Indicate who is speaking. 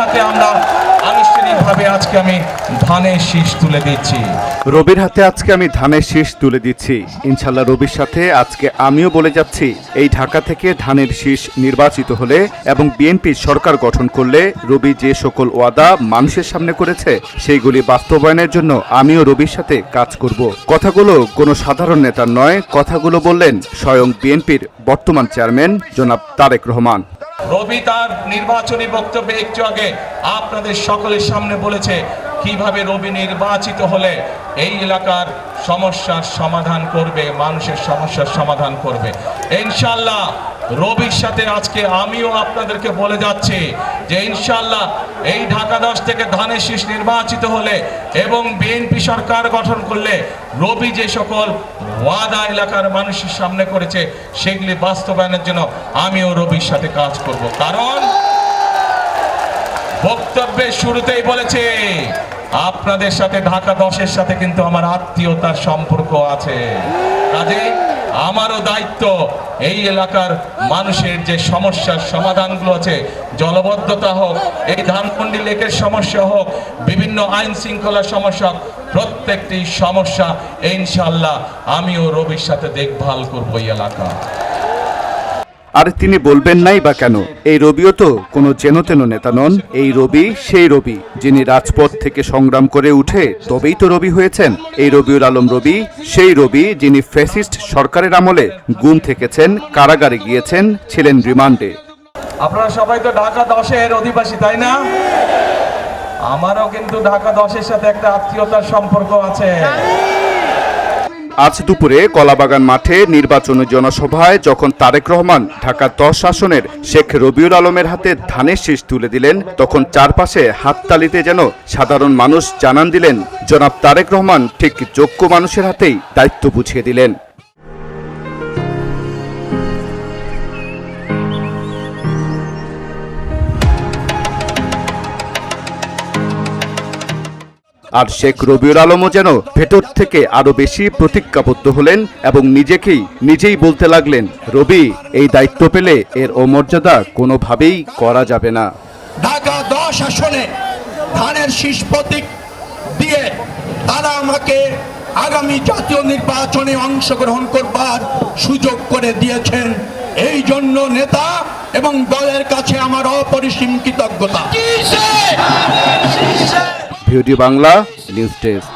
Speaker 1: হাতে আমরা আনুষ্ঠানিকভাবে আজকে আমি ধানের শীষ তুলে দিচ্ছি।
Speaker 2: রবির হাতে আজকে আমি ধানের শীষ তুলে দিচ্ছি। ইনশাল্লাহ রবির সাথে আজকে আমিও বলে যাচ্ছি, এই ঢাকা থেকে ধানের শীষ নির্বাচিত হলে এবং বিএনপি সরকার গঠন করলে রবি যে সকল ওয়াদা মানুষের সামনে করেছে সেইগুলি বাস্তবায়নের জন্য আমিও রবির সাথে কাজ করব। কথাগুলো কোনো সাধারণ নেতার নয়, কথাগুলো বললেন স্বয়ং বিএনপির বর্তমান চেয়ারম্যান জনাব তারেক রহমান।
Speaker 1: রবি তার নির্বাচনী বক্তব্যে একটু আগে আপনাদের সকলের সামনে বলেছে কিভাবে রবি নির্বাচিত হলে এই এলাকার সমস্যার সমাধান করবে, মানুষের সমস্যার সমাধান করবে। ইনশাআল্লাহ রবির সাথে আজকে আমিও আপনাদেরকে বলে যাচ্ছি যে ইনশাআল্লাহ এই ঢাকা 10 থেকে ধানের শীষ নির্বাচিত হলে এবং বিএনপি সরকার গঠন করলে রবি যে সকল ওয়াদা এলাকার মানুষের সামনে করেছে সেগুলি বাস্তবায়নের জন্য আমিও রবির সাথে কাজ করব। কারণ বক্তব্যের শুরুতেই বলেছে আপনাদের সাথে ঢাকা 10-এর সাথে কিন্তু আমার আত্মীয়তার সম্পর্ক আছে। কাজেই আমারও দায়িত্ব এই এলাকার মানুষের যে সমস্যার সমাধানগুলো আছে, জলবদ্ধতা হোক, এই ধানমন্ডি লেকের সমস্যা হোক, বিভিন্ন আইন শৃঙ্খলার সমস্যা, প্রত্যেকটি সমস্যা ইনশাআল্লাহ আমিও রবির সাথে দেখভাল করব এই এলাকা।
Speaker 2: আর তিনি বলবেন নাই বা কেন? এই রবিও তো কোনো যেনতেন নেতা নন। এই রবি সেই রবি যিনি রাজপথ থেকে সংগ্রাম করে উঠে তবেই তো রবি হয়েছেন। এই রবিউল আলম রবি সেই রবি যিনি ফ্যাসিস্ট সরকারের আমলে গুম থেকেছেন, কারাগারে গিয়েছেন, ছিলেন রিমান্ডে।
Speaker 1: আপনারা সবাই তো ঢাকা 10-এর অধিবাসী, তাই না? আমারও কিন্তু ঢাকা 10-এর সাথে একটা আত্মীয়তার সম্পর্ক আছে।
Speaker 2: আজ দুপুরে কলাবাগান মাঠে নির্বাচনী জনসভায় যখন তারেক রহমান ঢাকা 10 আসনের শেখ রবিউল আলমের হাতে ধানের শীষ তুলে দিলেন, তখন চারপাশে হাততালিতে যেন সাধারণ মানুষ জানান দিলেন জনাব তারেক রহমান ঠিক যোগ্য মানুষের হাতেই দায়িত্ব বুঝিয়ে দিলেন। আর শেখ রবিউল আলমও যেন ভেতর থেকে আরো বেশি প্রতিজ্ঞাবদ্ধ হলেন এবং নিজেই বলতে লাগলেন, রবি এই দায়িত্ব পেলে এর অমর্যাদা কোনোভাবেই করা যাবে না।
Speaker 3: ঢাকা 10 আসনে ধানের শীষ প্রতীক দিয়ে তারা আমাকে আগামী জাতীয় নির্বাচনে অংশগ্রহণ করবার সুযোগ করে দিয়েছেন। এই জন্য নেতা এবং দলের কাছে আমার অপরিসীম কৃতজ্ঞতা।
Speaker 2: Video Bangla news desk.